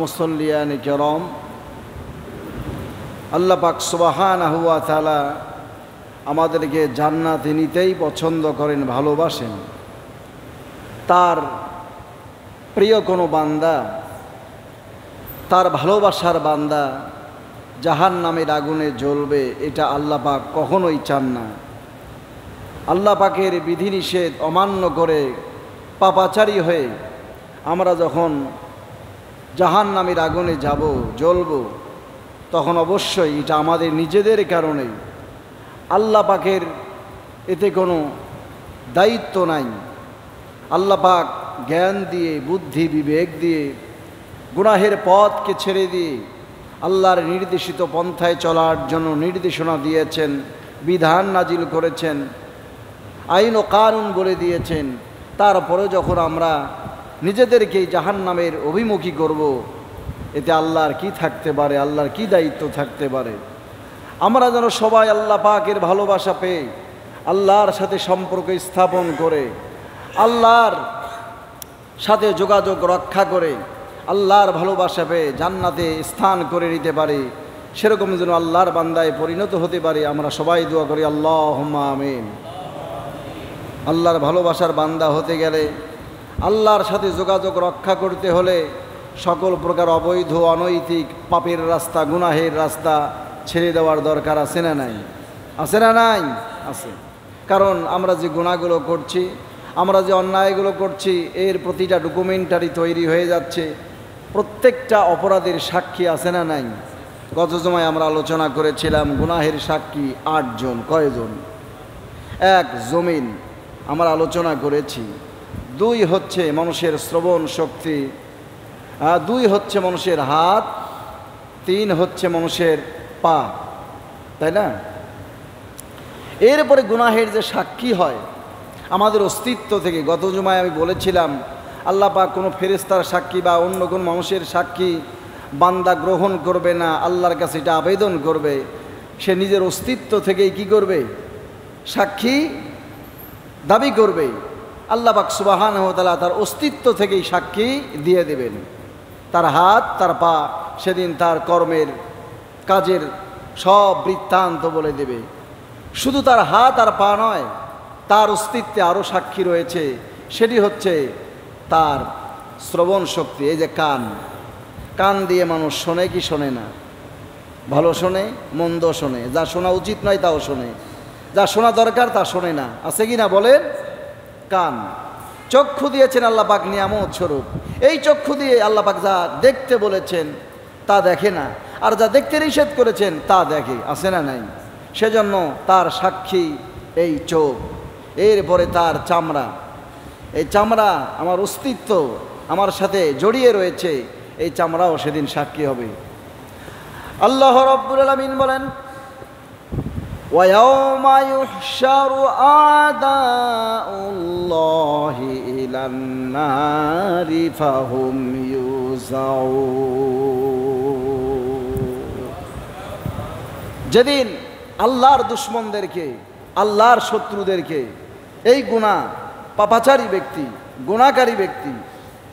মুসল্লিয়ান কিরাম, আল্লাহ পাক সুবহানাহু ওয়া তাআলা আমাদেরকে জান্নাতে নিতেই পছন্দ করেন, ভালোবাসেন। তার প্রিয় কোনো বান্দা, তার ভালোবাসার বান্দা জাহান্নামের আগুনে জ্বলবে, এটা আল্লাহ পাক কখনোই চান না। আল্লাহ পাকের বিধিনিষেধ অমান্য করে পাপাচারী হয়ে আমরা যখন জাহান্নামের আগুনে যাব, জ্বলব, তখন অবশ্যই এটা আমাদের নিজেদের কারণেই। আল্লাহ পাকের এতে কোনো দায়িত্ব নাই। আল্লাহ পাক জ্ঞান দিয়ে, বুদ্ধি বিবেক দিয়ে, গুনাহের পথকে ছেড়ে দিয়ে আল্লাহর নির্দেশিত পন্থায় চলার জন্য নির্দেশনা দিয়েছেন, বিধান নাজিল করেছেন, আইন ও কানুন বলে দিয়েছেন। তারপরে যখন আমরা নিজেদেরকেই জাহান্নামের অভিমুখী করব, এতে আল্লাহর কি থাকতে পারে, আল্লাহর কি দায়িত্ব থাকতে পারে? আমরা যেন সবাই আল্লাহ পাকের ভালোবাসা পেয়ে আল্লাহর সাথে সম্পর্ক স্থাপন করে, আল্লাহর সাথে যোগাযোগ রক্ষা করে, আল্লাহর ভালোবাসা পেয়ে জান্নাতে স্থান করে নিতে পারি, সেরকম যেন আল্লাহর বান্দায় পরিণত হতে পারি। আমরা সবাই দোয়া করি, আল্লাহুম্মা আমিন। আল্লাহর ভালোবাসার বান্দা হতে গেলে, আল্লাহর সাথে যোগাযোগ রক্ষা করতে হলে সকল প্রকার অবৈধ অনৈতিক পাপের রাস্তা, গুনাহের রাস্তা ছেড়ে দেওয়ার দরকার আছে না নাই? আছে না নাই? আছে। কারণ আমরা যে গুনাহগুলো করছি, আমরা যে অন্যায়গুলো করছি, এর প্রতিটা ডকুমেন্টারি তৈরি হয়ে যাচ্ছে। প্রত্যেকটা অপরাধের সাক্ষী আছে না নাই? গত জমায় আমরা আলোচনা করেছিলাম গুনাহের সাক্ষী 8 জন। কয়জন? 1 জমিন আমরা আলোচনা করেছি। 2 হচ্ছে মানুষের শ্রবণ শক্তি, 2 হচ্ছে মানুষের হাত, 3 হচ্ছে মানুষের পা, তাই না? এরপরে গুনাহের যে সাক্ষী হয় আমাদের অস্তিত্ব থেকে, গত জুমায় আমি বলেছিলাম আল্লাহ পাক কোনো ফেরেশতার সাক্ষী বা অন্য কোন মানুষের সাক্ষী বান্দা গ্রহণ করবে না, আল্লাহর কাছে এটা আবেদন করবে। সে নিজের অস্তিত্ব থেকেই কি করবে? সাক্ষী দাবি করবে। আল্লাহ পাক সুবহানাহু ওয়া তাআলা তার অস্তিত্ব থেকেই সাক্ষী দিয়ে দেবেন। তার হাত, তার পা সেদিন তার কর্মের, কাজের সব বৃত্তান্ত বলে দেবে। শুধু তার হাত আর পা নয়, তার অস্তিত্বে আরও সাক্ষী রয়েছে। সেটি হচ্ছে তার শ্রবণ শক্তি। এই যে কান, কান দিয়ে মানুষ শোনে কি শোনে না? ভালো শোনে, মন্দ শোনে, যা শোনা উচিত নয় তাও শোনে, যা শোনা দরকার তা শোনে না। আছে কি না বলেন? কান। চক্ষু দিয়েছেন আল্লাহ পাক নিয়ামত স্বরূপ। এই চক্ষু দিয়ে আল্লাহ পাক যা দেখতে বলেছেন তা দেখে না, আর যা দেখতে নিষেধ করেছেন তা দেখে। আছে না নাই? সেজন্য তার সাক্ষী এই চোখ। এরপরে তার চামড়া। এই চামড়া আমার অস্তিত্ব, আমার সাথে জড়িয়ে রয়েছে, এই চামড়াও সেদিন সাক্ষী হবে। আল্লাহ রাব্বুল আলামিন বলেন, وَيَوْمَ يُحْشَرُ أَعْدَاءُ اللَّهِ إِلَى النَّارِ فَهُمْ يُوزَعُونَ। যেদিন আল্লাহর দুশমনদেরকে, আল্লাহর শত্রুদেরকে, এই গুনাহ পাপাচারী ব্যক্তি, গুনাহকারী ব্যক্তি,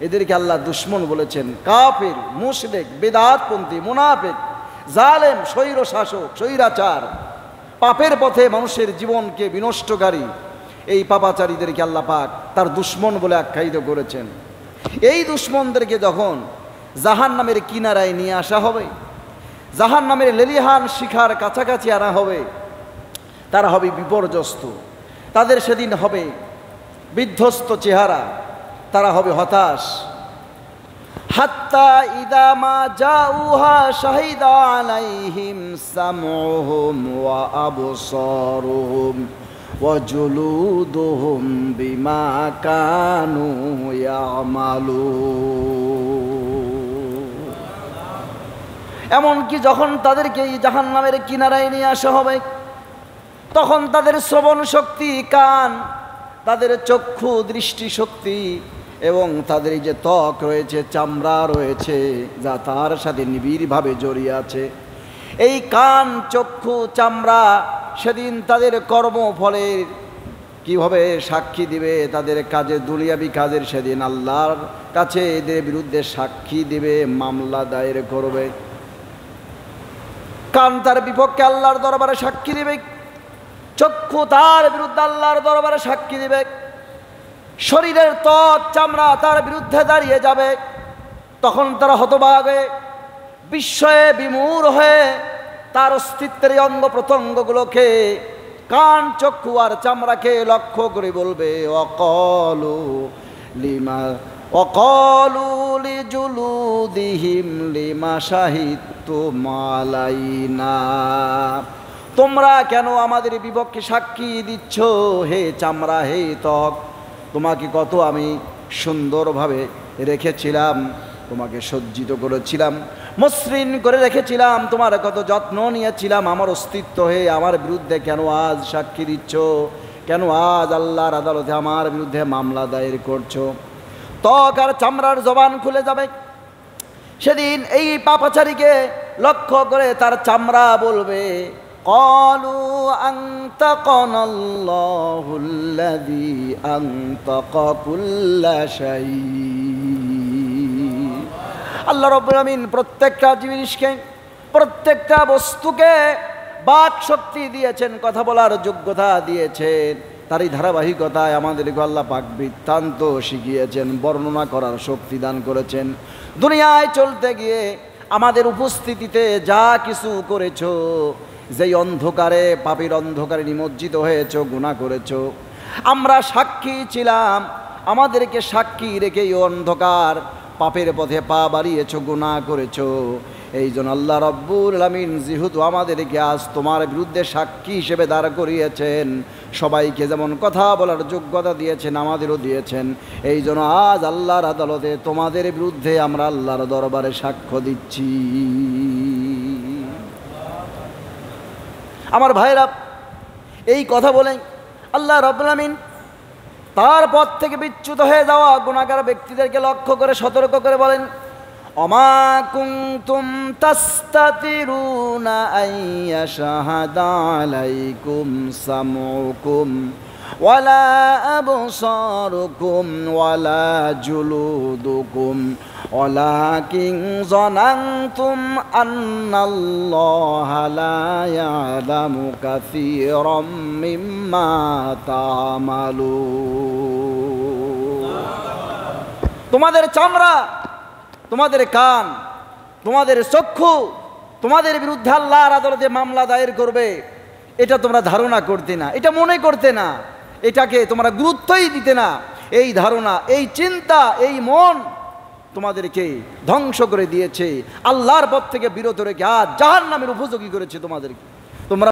এদেরকে আল্লাহ দুশমন বলেছেন। কাফির, মুশরিক, বিদআতপন্থী, মুনাফিক, জালেম, স্বৈর শাসক, স্বৈরাচার, পাপের পথে মানুষের জীবনকে বিনষ্টকারী, এই পাপাচারীদেরকে আল্লাহ পাক তার দুশমন বলে আখ্যায়িত করেছেন। এই দুশমনদেরকে যখন জাহান্নামের কিনারায় নিয়ে আসা হবে, জাহান্নামের লেলিহান শিখার কাছাকাছি আনা হবে, তারা হবে বিপর্যস্ত। তাদের সেদিন হবে বিধ্বস্ত চেহারা, তারা হবে হতাশ। হাত্তা ইদা মা জাউহা শাহিদা আলাইহিম সামউহুম ওয়া আবসারুহুম ওয়া জুলুদুহুম বিমা কানু ইয়ামালুন। এমনকি যখন তাদেরকে জাহান্নামের কিনারায় নিয়ে আসা হবে, তখন তাদের শ্রবণ শক্তি, কান, তাদের চক্ষু, দৃষ্টি শক্তি এবং তাদের এই যে ত্বক রয়েছে, চামড়া রয়েছে, যা তার সাথে নিবিড়ভাবে জড়িয়ে আছে, এই কান, চক্ষু, চামড়া সেদিন তাদের কর্মফলের কিভাবে সাক্ষী দিবে তাদের কাজে, দুনিয়াবি কাজের সেদিন আল্লাহর কাছে এদের বিরুদ্ধে সাক্ষী দিবে, মামলা দায়ের করবে। কান তার বিপক্ষে আল্লাহর দরবারে সাক্ষী দিবে, চক্ষু তার বিরুদ্ধে আল্লাহর দরবারে সাক্ষী দিবে, শরীরের ত্বক চামড়া তার বিরুদ্ধে দাঁড়িয়ে যাবে। তখন তারা হতবাক হয়ে, বিস্ময়ে বিমূঢ় হয়ে তার অস্তিত্বের অঙ্গ প্রত্যঙ্গগুলোকে, কান চক্ষু আর চামড়াকে লক্ষ্য করে বলবে, অকলু লিমা অকলু লিজুলুদিহিম লিমা শাহিদতুম আলাইনা, তোমরা কেন আমাদের বিপক্ষে সাক্ষী দিচ্ছ? হে চামড়া, হে ত্বক, তোমাকে কত আমি সুন্দরভাবে রেখেছিলাম, তোমাকে সজ্জিত করেছিলাম, মসৃণ করে রেখেছিলাম, তোমার কত যত্ন নিয়েছিলাম, আমার অস্তিত্ব হে আমার বিরুদ্ধে কেন আজ সাক্ষী দিচ্ছ? কেন আজ আল্লাহর আদালতে আমার বিরুদ্ধে মামলা দায়ের করছো? ত্বক আর চামড়ার জবান খুলে যাবে সেদিন। এই পাপাচারীকে লক্ষ্য করে তার চামড়া বলবে, ক্বালু আনতাকানাল্লাহুল্লাযী আনতাকা কুল্লা শাই। আল্লাহ রাব্বুল আমিন প্রত্যেকটা জিনিসকে, প্রত্যেকটা বস্তুকে বাক শক্তি দিয়েছেন, কথা বলার যোগ্যতা দিয়েছেন। তারই ধারাবাহিকতায় আমাদেরকে আল্লাহ পাক বৃত্তান্ত শিখিয়েছেন, বর্ণনা করার শক্তি দান করেছেন। দুনিয়ায় চলতে গিয়ে আমাদের উপস্থিতিতে যা কিছু করেছো, যেই অন্ধকারে, পাপের অন্ধকারে নিমজ্জিত হয়েছো, গুনাহ করেছো, আমরা সাক্ষী ছিলাম। আমাদেরকে সাক্ষী রেখে এই অন্ধকার পাপের পথে পা বাড়িয়েছো, গুনাহ করেছো। এই জন্য আল্লাহ রাব্বুল আমিন যেহেতু আমাদেরকে আজ তোমার বিরুদ্ধে সাক্ষী হিসেবে দাঁড় করিয়েছেন, সবাইকে যেমন কথা বলার যোগ্যতা দিয়েছেন, আমাদেরও দিয়েছেন। এই জন্য আজ আল্লাহর আদালতে তোমাদের বিরুদ্ধে আমরা আল্লাহর দরবারে সাক্ষ্য দিচ্ছি। আমার ভাইরা, এই কথা বলে আল্লাহ রাব্বুল আমিন তার পথ থেকে বিচ্যুত হয়ে যাওয়া গুনাহগার ব্যক্তিদেরকে লক্ষ্য করে সতর্ক করে বলেন, অমা কুনতুম তাস্তাতিরুনা আইয়াশহাদা আলাইকুম সামউকুম ওয়ালা আবসারুকুম ওয়ালা জুলুদুকুম ওয়ালাকিন যানানতুম আন্নাল্লাহা লা ইয়ালামু কাসীরাম মিম্মা তা'মালুন। তোমাদের চামড়া, তোমাদের কান, তোমাদের চক্ষু তোমাদের বিরুদ্ধে আল্লাহর আদালতে মামলা দায়ের করবে, এটা তোমরা ধারণা করতে না, এটা মনে করতে না, এটাকে তোমরা গুরুত্বই দিতে না। এই ধারণা, এই চিন্তা, এই মন তোমাদেরকে ধ্বংস করে দিয়েছে, আল্লাহর পথ থেকে বিরত রেখে আজ জাহান্নামের উপযোগী করেছে তোমাদেরকে। তোমরা